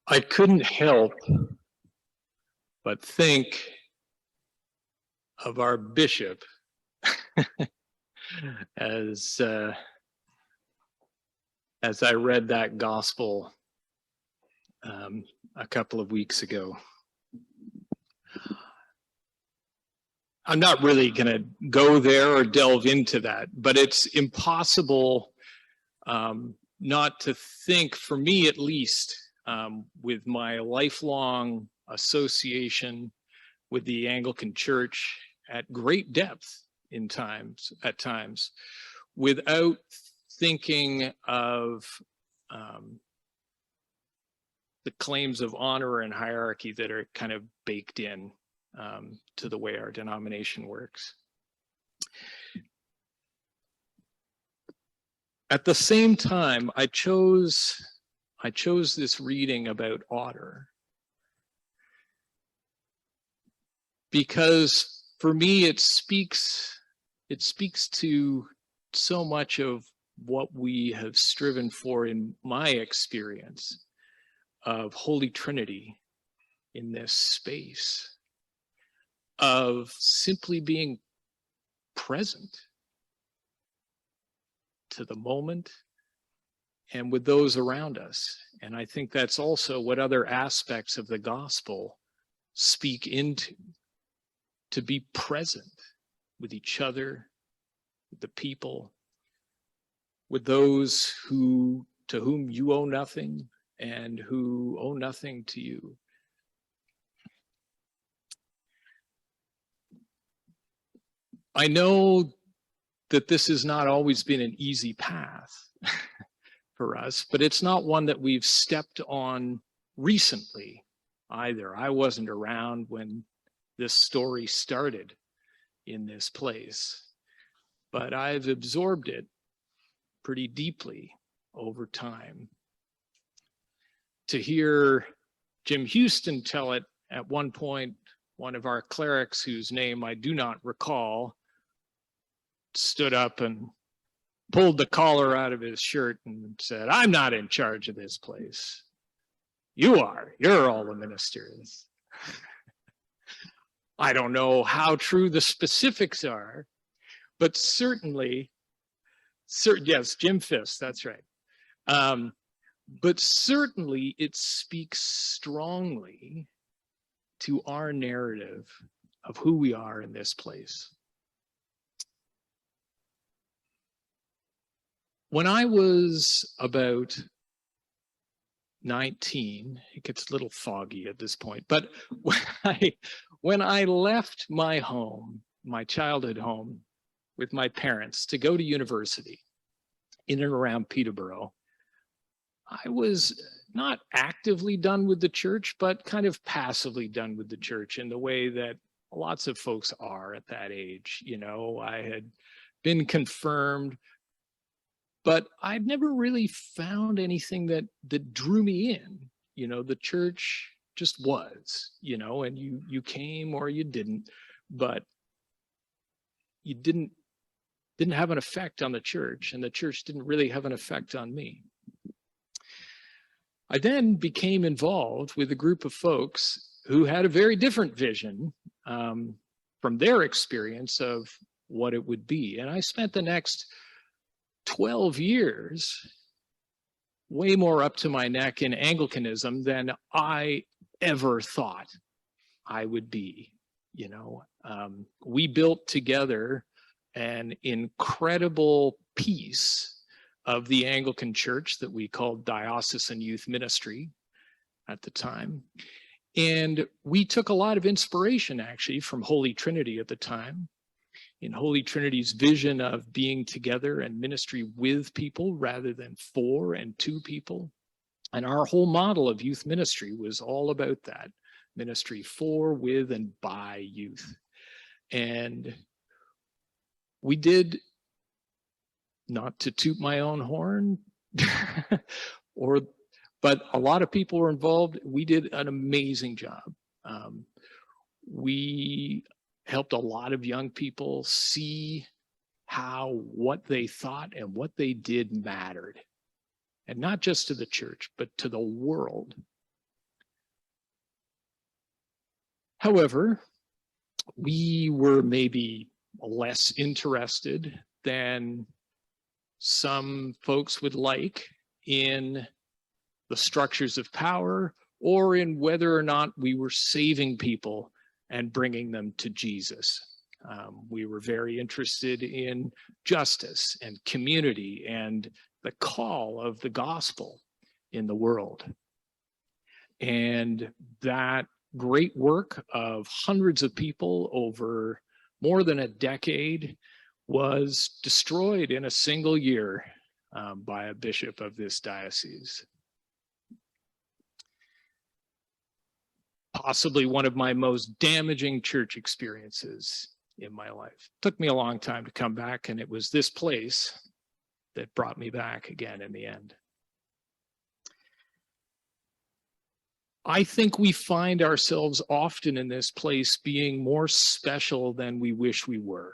I couldn't help but think of our bishop as I read that gospel a couple of weeks ago. I'm not really going to go there or delve into that, but it's impossible not to think, for me at least, with my lifelong association with the Anglican Church at great depth at times, without thinking of the claims of honor and hierarchy that are kind of baked in to the way our denomination works. At the same time, I chose this reading about otter because for me it speaks to so much of what we have striven for in my experience of Holy Trinity in this space, of simply being present to the moment and with those around us. And I think that's also what other aspects of the gospel speak into, to be present with each other, with the people, with those to whom you owe nothing and who owe nothing to you. I know that this has not always been an easy path for us, but it's not one that we've stepped on recently either. I wasn't around when this story started in this place, but I've absorbed it pretty deeply over time. To hear Jim Houston tell it at one point, one of our clerics, whose name I do not recall, stood up and pulled the collar out of his shirt and said, "I'm not in charge of this place. You are. You're all the ministers." I don't know how true the specifics are, but certainly, yes, Jim Fisk, that's right. But certainly it speaks strongly to our narrative of who we are in this place. When I was about 19, it gets a little foggy at this point, but when I left my home, my childhood home, with my parents to go to university in and around Peterborough, I was not actively done with the church, but kind of passively done with the church in the way that lots of folks are at that age. You know, I had been confirmed, but I'd never really found anything that drew me in. You know, the church just was, you know, and you came or you didn't, but you didn't have an effect on the church, and the church didn't really have an effect on me. I then became involved with a group of folks who had a very different vision from their experience of what it would be. And I spent the next 12 years way more up to my neck in Anglicanism than I ever thought I would be. You know, we built together an incredible piece of the Anglican Church that we called Diocesan Youth Ministry at the time. And we took a lot of inspiration actually from Holy Trinity at the time, in Holy Trinity's vision of being together and ministry with people rather than for and to people. And our whole model of youth ministry was all about that, ministry for, with, and by youth. And we did, not to toot my own horn, but a lot of people were involved. We did an amazing job. We helped a lot of young people see how what they thought and what they did mattered. And not just to the church, but to the world. However, we were maybe less interested than some folks would like in the structures of power or in whether or not we were saving people and bringing them to Jesus. We were very interested in justice and community and the call of the gospel in the world. And that great work of hundreds of people over more than a decade was destroyed in a single year by a bishop of this diocese. Possibly one of my most damaging church experiences in my life. It took me a long time to come back, and it was this place that brought me back again in the end. I think we find ourselves often in this place being more special than we wish we were.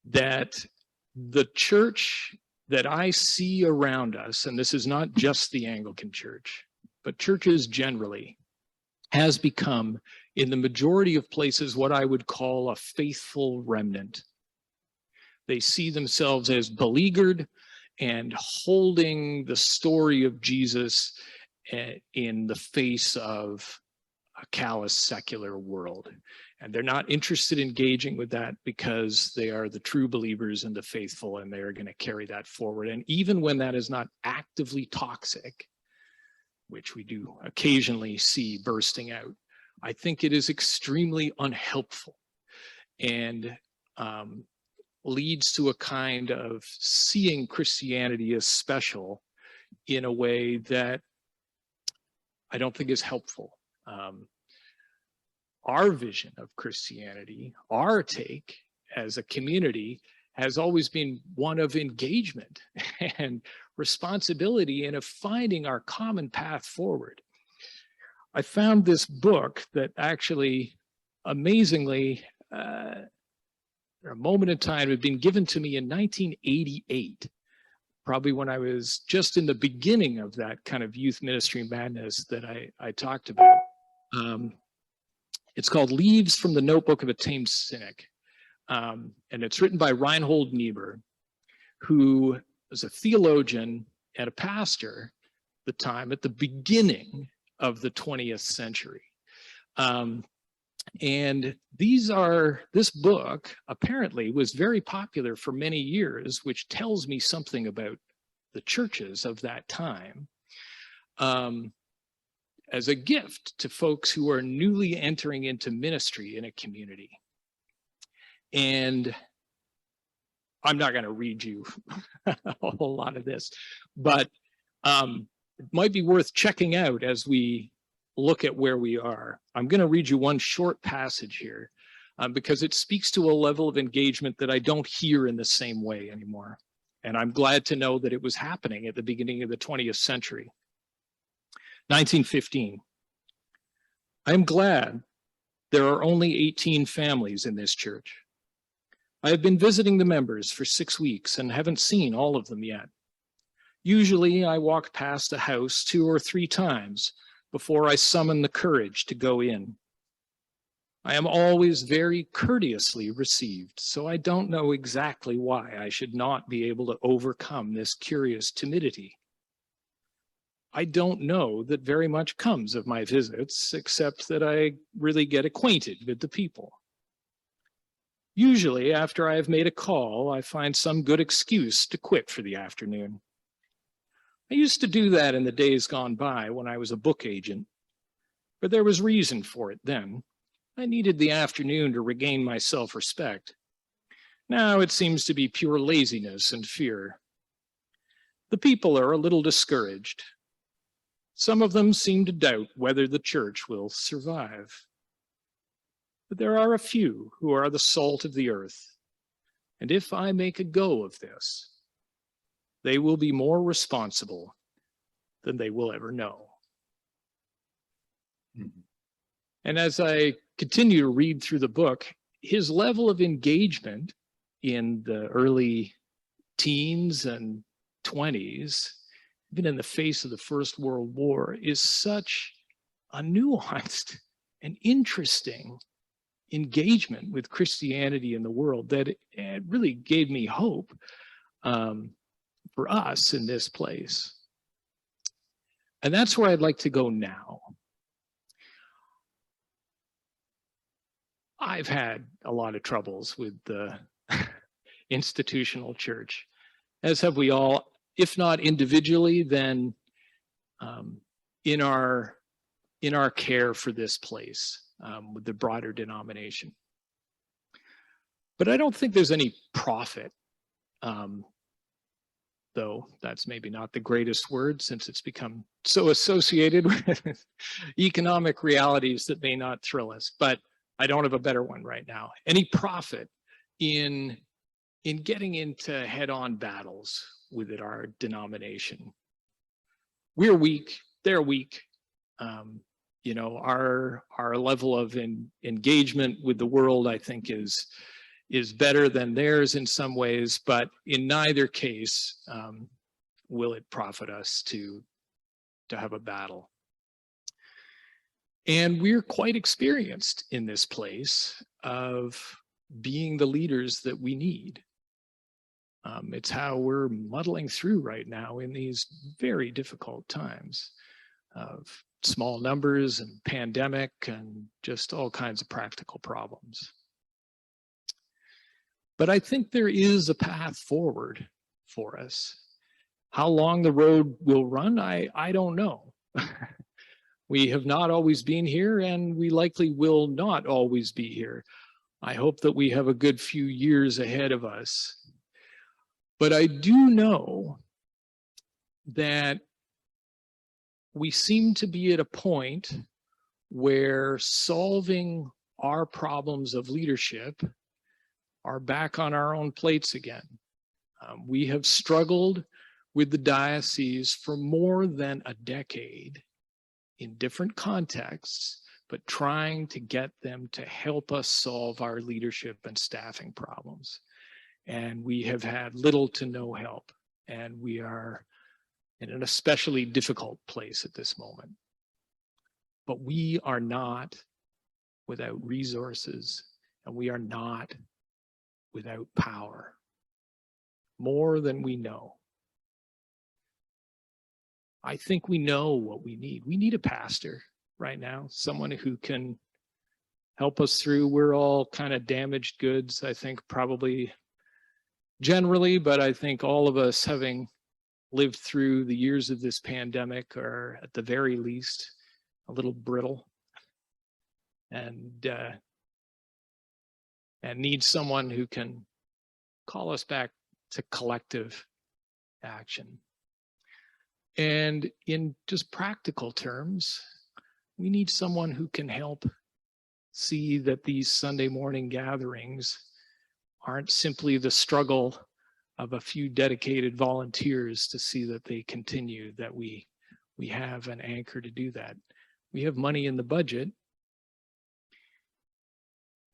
That the church that I see around us, and this is not just the Anglican Church, but churches generally, has become, in the majority of places, what I would call a faithful remnant. They see themselves as beleaguered and holding the story of Jesus in the face of a callous secular world. And they're not interested in engaging with that because they are the true believers and the faithful, and they are going to carry that forward. And even when that is not actively toxic, which we do occasionally see bursting out, I think it is extremely unhelpful and leads to a kind of seeing Christianity as special in a way that I don't think is helpful. Our vision of Christianity, our take as a community, has always been one of engagement and responsibility and of finding our common path forward. I found this book that actually, amazingly, a moment in time, had been given to me in 1988, probably when I was just in the beginning of that kind of youth ministry madness that I talked about. It's called Leaves from the Notebook of a Tamed Cynic. And it's written by Reinhold Niebuhr, who was a theologian and a pastor at the time, at the beginning of the 20th century. And this book apparently was very popular for many years, which tells me something about the churches of that time, as a gift to folks who are newly entering into ministry in a community. And I'm not going to read you a whole lot of this, but it might be worth checking out as we look at where we are. I'm going to read you one short passage here because it speaks to a level of engagement that I don't hear in the same way anymore. And I'm glad to know that it was happening at the beginning of the 20th century. 1915. I am glad there are only 18 families in this church. I have been visiting the members for 6 weeks and haven't seen all of them yet. Usually I walk past a house 2 or 3 times before I summon the courage to go in. I am always very courteously received, so I don't know exactly why I should not be able to overcome this curious timidity. I don't know that very much comes of my visits, except that I really get acquainted with the people. Usually, after I have made a call, I find some good excuse to quit for the afternoon. I used to do that in the days gone by when I was a book agent, but there was reason for it then. I needed the afternoon to regain my self-respect. Now it seems to be pure laziness and fear. The people are a little discouraged. Some of them seem to doubt whether the church will survive. But there are a few who are the salt of the earth, and if I make a go of this, they will be more responsible than they will ever know. Mm-hmm. And as I continue to read through the book, his level of engagement in the early teens and 20s, even in the face of the First World War, is such a nuanced and interesting engagement with Christianity in the world that it really gave me hope for us in this place. And that's where I'd like to go now. I've had a lot of troubles with the institutional church, as have we all, if not individually, then in our care for this place with the broader denomination. But I don't think there's any profit, though that's maybe not the greatest word since it's become so associated with economic realities that may not thrill us, but I don't have a better one right now. Any profit in getting into head-on battles with our denomination. We're weak, they're weak. You know, our level of engagement with the world, I think, is better than theirs in some ways, but in neither case will it profit us to have a battle. And we're quite experienced in this place of being the leaders that we need. It's how we're muddling through right now in these very difficult times of small numbers and pandemic and just all kinds of practical problems. But I think there is a path forward for us. How long the road will run, I don't know. We have not always been here, and we likely will not always be here. I hope that we have a good few years ahead of us. But I do know that we seem to be at a point where solving our problems of leadership are back on our own plates again. We have struggled with the diocese for more than a decade in different contexts, but trying to get them to help us solve our leadership and staffing problems. And we have had little to no help. And we are in an especially difficult place at this moment. But we are not without resources, and we are not without power, more than we know. I think we know what we need. We need a pastor right now, someone who can help us through. We're all kind of damaged goods, I think, probably generally, but I think all of us, having lived through the years of this pandemic, are at the very least a little brittle and need someone who can call us back to collective action. And in just practical terms, we need someone who can help see that these Sunday morning gatherings aren't simply the struggle of a few dedicated volunteers to see that they continue, that we have an anchor to do that. We have money in the budget,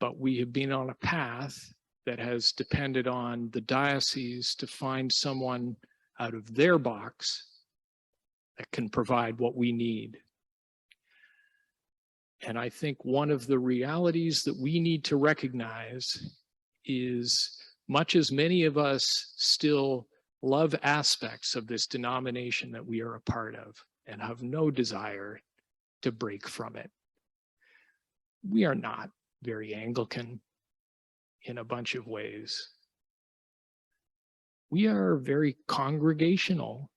but we have been on a path that has depended on the diocese to find someone out of their box that can provide what we need. And I think one of the realities that we need to recognize is, much as many of us still love aspects of this denomination that we are a part of and have no desire to break from it, we are not very Anglican in a bunch of ways. We are very congregational.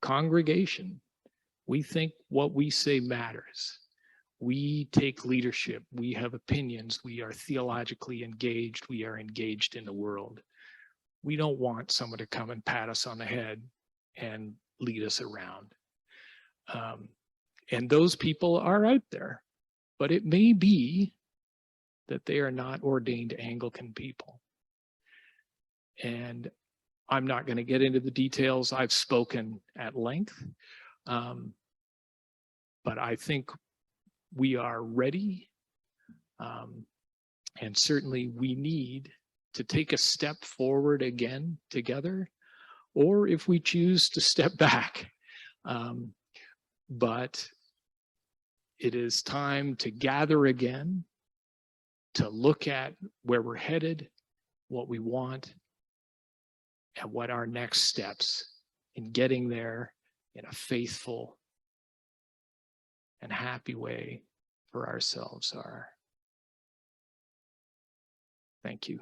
Congregation. We think what we say matters. We take leadership. We have opinions. We are theologically engaged. We are engaged in the world. We don't want someone to come and pat us on the head and lead us around. And those people are out there, but it may be that they are not ordained Anglican people. And I'm not going to get into the details. I've spoken at length, but I think we are ready, and certainly we need to take a step forward again together, or if we choose to step back. But it is time to gather again, to look at where we're headed, what we want, and what our next steps in getting there in a faithful and happy way for ourselves are. Thank you.